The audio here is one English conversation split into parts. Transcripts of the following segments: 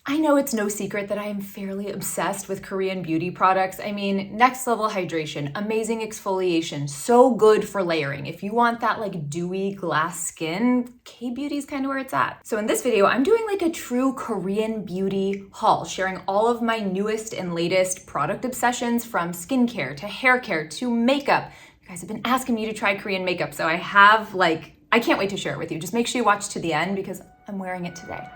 I know it's no secret that I am fairly obsessed with Korean beauty products. I mean, next level hydration, amazing exfoliation, so good for layering. If you want that like dewy glass skin, K-beauty is kind of where it's at. So in this video, I'm doing like a true Korean beauty haul, sharing all of my newest and latest product obsessions from skincare to hair care to makeup. You guys have been asking me to try Korean makeup, so I can't wait to share it with you. Just make sure you watch to the end because I'm wearing it today.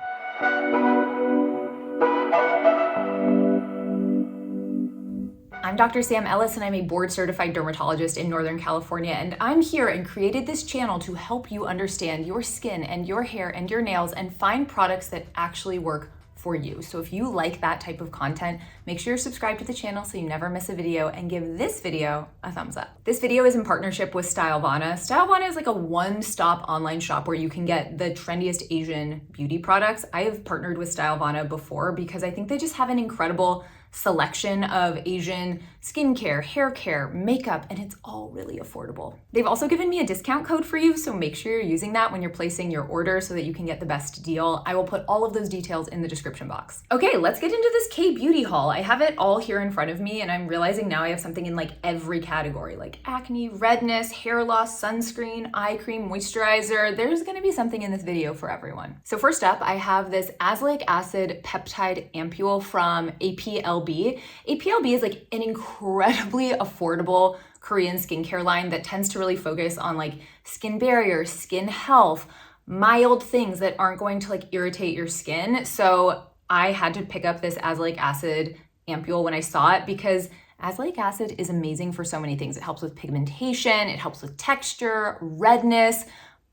I'm Dr. Sam Ellis and I'm a board certified dermatologist in Northern California, and I'm here and created this channel to help you understand your skin and your hair and your nails and find products that actually work for you. So if you like that type of content, make sure you're subscribed to the channel so you never miss a video, and give this video a thumbs up. This video is in partnership with Stylevana. Stylevana is like a one-stop online shop where you can get the trendiest Asian beauty products. I have partnered with Stylevana before because I think they just have an incredible selection of Asian skincare, hair care, makeup, and it's all really affordable. They've also given me a discount code for you, so make sure you're using that when you're placing your order so that you can get the best deal. I will put all of those details in the description box. Okay, let's get into this K-beauty haul. I have it all here in front of me, and I'm realizing now I have something in like every category, like acne, redness, hair loss, sunscreen, eye cream, moisturizer. There's gonna be something in this video for everyone. So first up, I have this azelaic acid peptide ampule from APLB. APLB is like an incredibly affordable Korean skincare line that tends to really focus on like skin barriers, skin health, mild things that aren't going to like irritate your skin. So I had to pick up this azelaic acid ampule when I saw it because azelaic acid is amazing for so many things. It helps with pigmentation, it helps with texture, redness,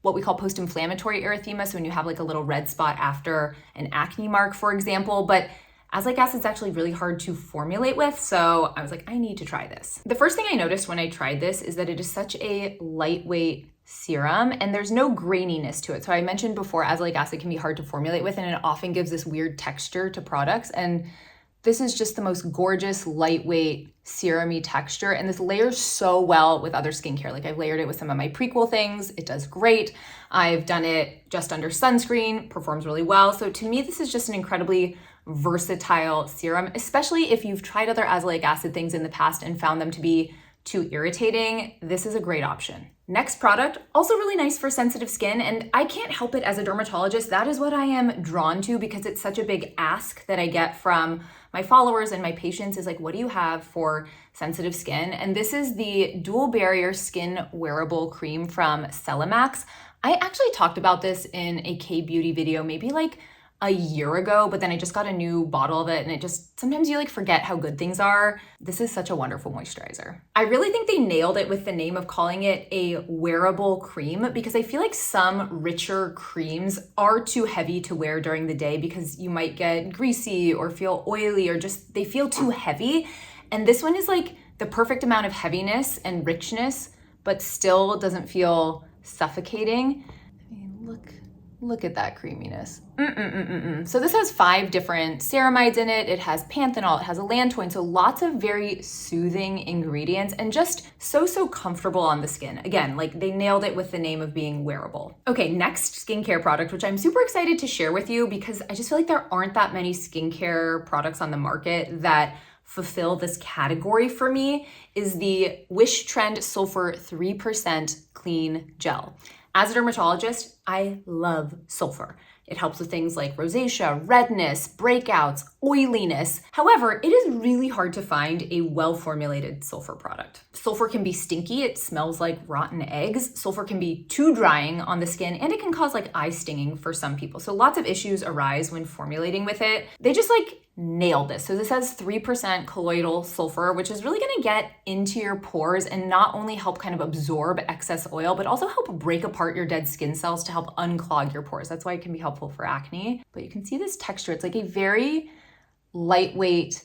what we call post-inflammatory erythema. So when you have like a little red spot after an acne mark, for example, but azelaic acid is actually really hard to formulate with, so I was like, I need to try this. The first thing I noticed when I tried this is that it is such a lightweight serum and there's no graininess to it. So I mentioned before, azelaic acid can be hard to formulate with and it often gives this weird texture to products, and this is just the most gorgeous, lightweight, serum-y texture, and this layers so well with other skincare. Like I've layered it with some of my prequel things, it does great. I've done it just under sunscreen, performs really well. So to me, this is just an incredibly versatile serum, especially if you've tried other azelaic acid things in the past and found them to be too irritating. This is a great option. Next product, also really nice for sensitive skin, and I can't help it as a dermatologist. That is what I am drawn to because it's such a big ask that I get from my followers and my patients is like, what do you have for sensitive skin? And this is the dual barrier skin wearable cream from Celemax. I actually talked about this in a K-beauty video maybe like a year ago, but then I just got a new bottle of it and it just, sometimes you like forget how good things are. This is such a wonderful moisturizer. I really think they nailed it with the name of calling it a wearable cream because I feel like some richer creams are too heavy to wear during the day because you might get greasy or feel oily or just they feel too heavy. And this one is like the perfect amount of heaviness and richness, but still doesn't feel suffocating. I mean, look at that creaminess. So this has 5 different ceramides in it. It has panthenol, it has allantoin, so lots of very soothing ingredients and just so comfortable on the skin. Again, like they nailed it with the name of being wearable. Okay, next skincare product, which I'm super excited to share with you because I just feel like there aren't that many skincare products on the market that fulfill this category for me, is the Wish Trend Sulfur 3% Clean Gel. As a dermatologist, I love sulfur. It helps with things like rosacea, redness, breakouts, oiliness. However, it is really hard to find a well-formulated sulfur product. Sulfur can be stinky, it smells like rotten eggs. Sulfur can be too drying on the skin, and it can cause like eye stinging for some people. So lots of issues arise when formulating with it. They just like nailed this. So this has 3% colloidal sulfur, which is really gonna get into your pores and not only help kind of absorb excess oil, but also help break apart your dead skin cells to help unclog your pores. That's why it can be helpful for acne. But you can see this texture. It's like a very lightweight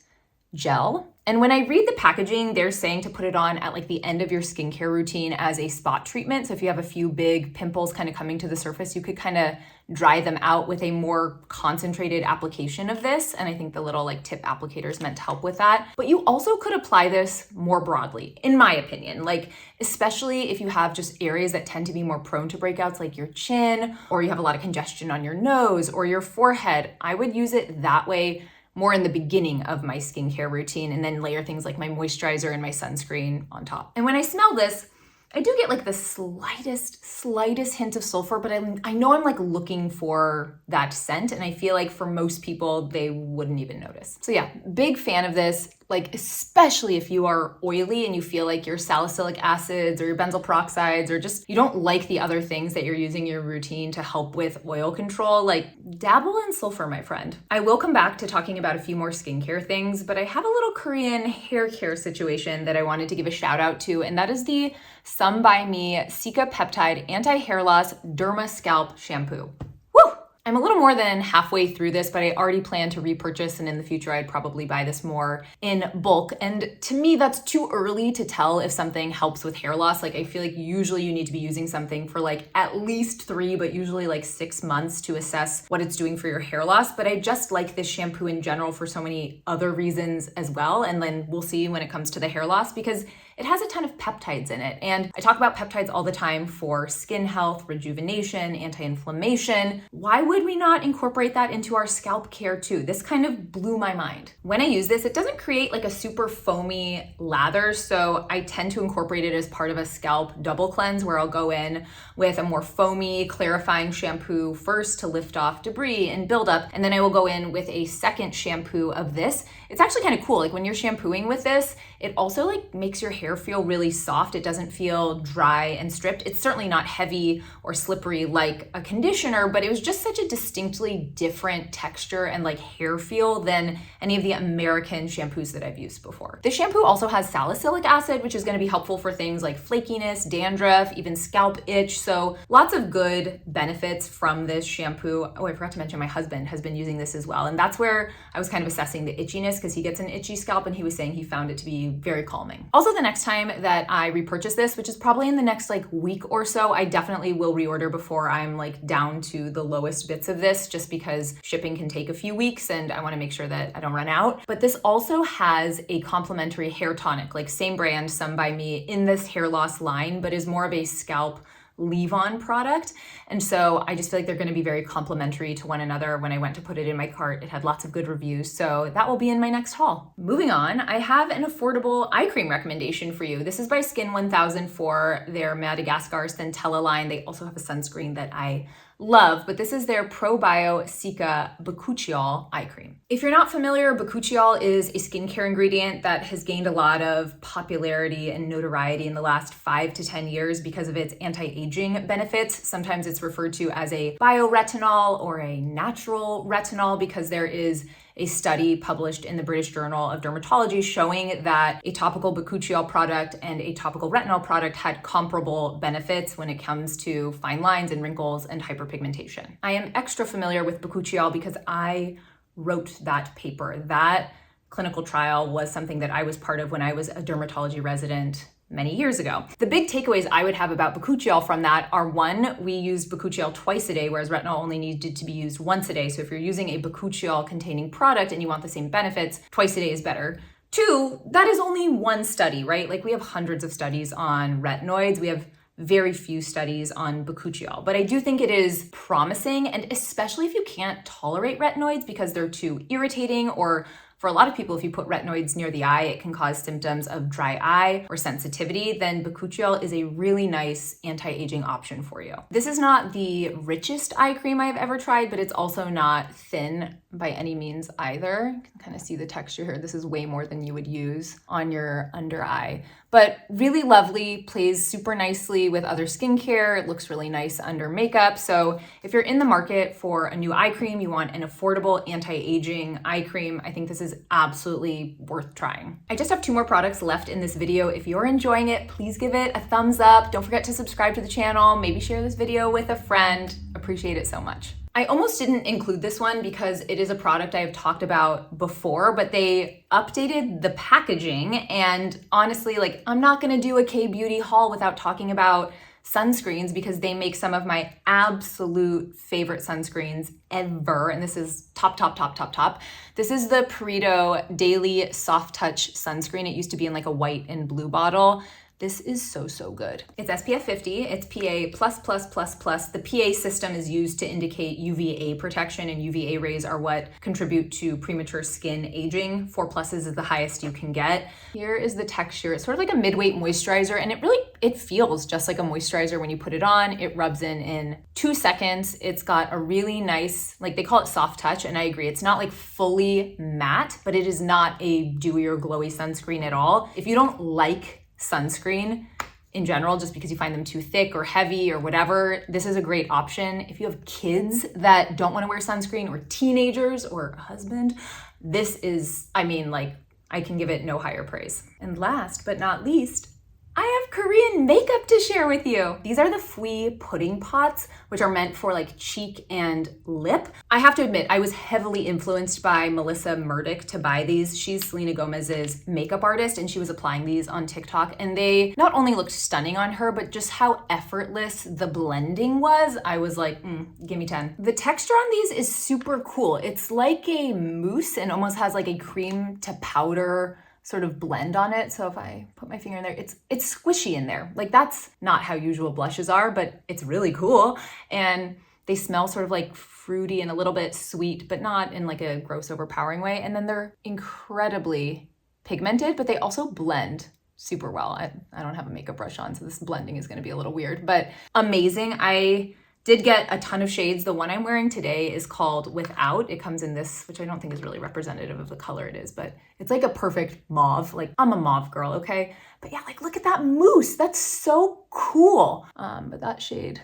gel. And when I read the packaging, they're saying to put it on at like the end of your skincare routine as a spot treatment. So if you have a few big pimples kind of coming to the surface, you could kind of dry them out with a more concentrated application of this. And I think the little like tip applicator is meant to help with that. But you also could apply this more broadly, in my opinion, like especially if you have just areas that tend to be more prone to breakouts like your chin, or you have a lot of congestion on your nose or your forehead. I would use it that way more in the beginning of my skincare routine and then layer things like my moisturizer and my sunscreen on top. And when I smell this, I do get like the slightest hint of sulfur, but I know I'm like looking for that scent, and I feel like for most people, they wouldn't even notice. So yeah, big fan of this, like especially if you are oily and you feel like your salicylic acids or your benzoyl peroxides or just you don't like the other things that you're using in your routine to help with oil control, like dabble in sulfur, my friend. I will come back to talking about a few more skincare things, but I have a little Korean hair care situation that I wanted to give a shout out to, and that is the Some by Me Cica Peptide Anti-Hair Loss Derma Scalp Shampoo. Woo! I'm a little more than halfway through this, but I already plan to repurchase, and in the future, I'd probably buy this more in bulk. And to me, that's too early to tell if something helps with hair loss. Like I feel like usually you need to be using something for like at least 3, but usually like 6 months to assess what it's doing for your hair loss. But I just like this shampoo in general for so many other reasons as well. And then we'll see when it comes to the hair loss, because it has a ton of peptides in it. And I talk about peptides all the time for skin health, rejuvenation, anti-inflammation. Why would we not incorporate that into our scalp care too? This kind of blew my mind. When I use this, it doesn't create like a super foamy lather. So I tend to incorporate it as part of a scalp double cleanse where I'll go in with a more foamy, clarifying shampoo first to lift off debris and build up. And then I will go in with a second shampoo of this. It's actually kind of cool. Like when you're shampooing with this, it also like makes your hair feel really soft. It doesn't feel dry and stripped. It's certainly not heavy or slippery like a conditioner, but it was just such a distinctly different texture and like hair feel than any of the American shampoos that I've used before. This shampoo also has salicylic acid, which is going to be helpful for things like flakiness, dandruff, even scalp itch. So lots of good benefits from this shampoo. Oh, I forgot to mention my husband has been using this as well. And that's where I was kind of assessing the itchiness, because he gets an itchy scalp and he was saying he found it to be very calming. Also, the next time that I repurchase this, which is probably in the next like week or so, I definitely will reorder before I'm like down to the lowest bits of this, just because shipping can take a few weeks and I want to make sure that I don't run out. But this also has a complimentary hair tonic, like same brand, Some by Me, in this hair loss line, but is more of a scalp leave-on product. And so I just feel like they're going to be very complementary to one another. When I went to put it in my cart, it had lots of good reviews. So that will be in my next haul. Moving on, I have an affordable eye cream recommendation for you. This is by Skin 1000 for their Madagascar Centella line. They also have a sunscreen that I love, but this is their ProBio Cica Bakuchiol eye cream. If you're not familiar, bakuchiol is a skincare ingredient that has gained a lot of popularity and notoriety in the last 5 to 10 years because of its anti-aging benefits. Sometimes it's referred to as a bioretinol or a natural retinol because there is a study published in the British Journal of Dermatology showing that a topical bakuchiol product and a topical retinol product had comparable benefits when it comes to fine lines and wrinkles and hyperpigmentation. I am extra familiar with bakuchiol because I wrote that paper. That clinical trial was something that I was part of when I was a dermatology resident many years ago. The big takeaways I would have about bakuchiol from that are: 1, we used bakuchiol twice a day, whereas retinol only needed to be used once a day. So if you're using a bakuchiol containing product and you want the same benefits, twice a day is better. 2, that is only one study, right? Like we have hundreds of studies on retinoids. We have very few studies on bakuchiol, but I do think it is promising, and especially if you can't tolerate retinoids because they're too irritating, or for a lot of people, if you put retinoids near the eye, it can cause symptoms of dry eye or sensitivity, then bakuchiol is a really nice anti-aging option for you. This is not the richest eye cream I've ever tried, but it's also not thin by any means either. You can kind of see the texture here. This is way more than you would use on your under eye, but really lovely, plays super nicely with other skincare. It looks really nice under makeup. So if you're in the market for a new eye cream, you want an affordable anti-aging eye cream, I think this is is absolutely worth trying. I just have 2 more products left in this video. If you're enjoying it, please give it a thumbs up. Don't forget to subscribe to the channel. Maybe share this video with a friend. Appreciate it so much. I almost didn't include this one because it is a product I have talked about before, but they updated the packaging, and honestly, like, I'm not gonna do a K-beauty haul without talking about sunscreens because they make some of my absolute favorite sunscreens ever, and this is top. This is the Perito Daily Soft Touch Sunscreen. It used to be in like a white and blue bottle. This is so good. It's SPF 50, it's PA+++++. The PA system is used to indicate UVA protection, and UVA rays are what contribute to premature skin aging. 4+ is the highest you can get. Here is the texture. It's sort of like a mid-weight moisturizer, and it feels just like a moisturizer when you put it on. It rubs in 2 seconds. It's got a really nice, like they call it soft touch, and I agree. It's not like fully matte, but it is not a dewy or glowy sunscreen at all. If you don't like sunscreen in general, just because you find them too thick or heavy or whatever, this is a great option. If you have kids that don't want to wear sunscreen, or teenagers, or a husband, this is, I mean, like, I can give it no higher praise. And last but not least, I have Korean makeup to share with you. These are the Fui pudding pots, which are meant for like cheek and lip. I have to admit, I was heavily influenced by Melissa Murdoch to buy these. She's Selena Gomez's makeup artist, and she was applying these on TikTok, and they not only looked stunning on her, but just how effortless the blending was. I was like, give me 10. The texture on these is super cool. It's like a mousse and almost has like a cream to powder sort of blend on it. So if I put my finger in there, it's squishy in there. Like, that's not how usual blushes are, but it's really cool. And they smell sort of like fruity and a little bit sweet, but not in like a gross, overpowering way. And then they're incredibly pigmented, but they also blend super well. I don't have a makeup brush on, so this blending is gonna be a little weird, but amazing. I did get a ton of shades. The one I'm wearing today is called Without. It comes in this, which I don't think is really representative of the color it is, but it's like a perfect mauve. Like, I'm a mauve girl, okay? But yeah, like, look at that mousse. That's so cool. But that shade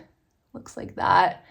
looks like that.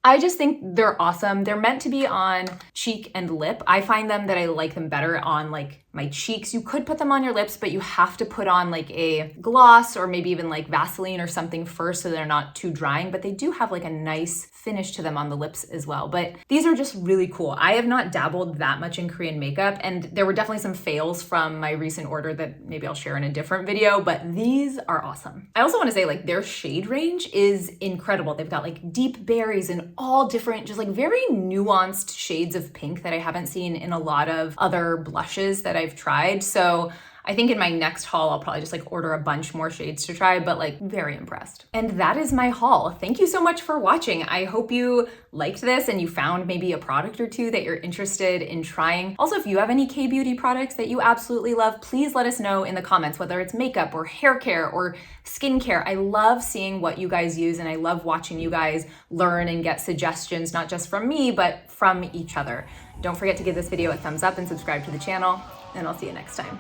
I just think they're awesome. They're meant to be on cheek and lip. I find them that I like them better on like my cheeks. You could put them on your lips, but you have to put on like a gloss or maybe even like Vaseline or something first so they're not too drying, but they do have like a nice finish to them on the lips as well. But these are just really cool. I have not dabbled that much in Korean makeup, and there were definitely some fails from my recent order that maybe I'll share in a different video, but these are awesome. I also want to say, like, their shade range is incredible. They've got like deep berries and all different, just like very nuanced shades of pink that I haven't seen in a lot of other blushes that I've tried. So I think in my next haul, I'll probably just like order a bunch more shades to try, but like, very impressed. And that is my haul. Thank you so much for watching. I hope you liked this and you found maybe a product or two that you're interested in trying. Also, if you have any K-beauty products that you absolutely love, please let us know in the comments, whether it's makeup or hair care or skincare. I love seeing what you guys use, and I love watching you guys learn and get suggestions, not just from me, but from each other. Don't forget to give this video a thumbs up and subscribe to the channel, and I'll see you next time.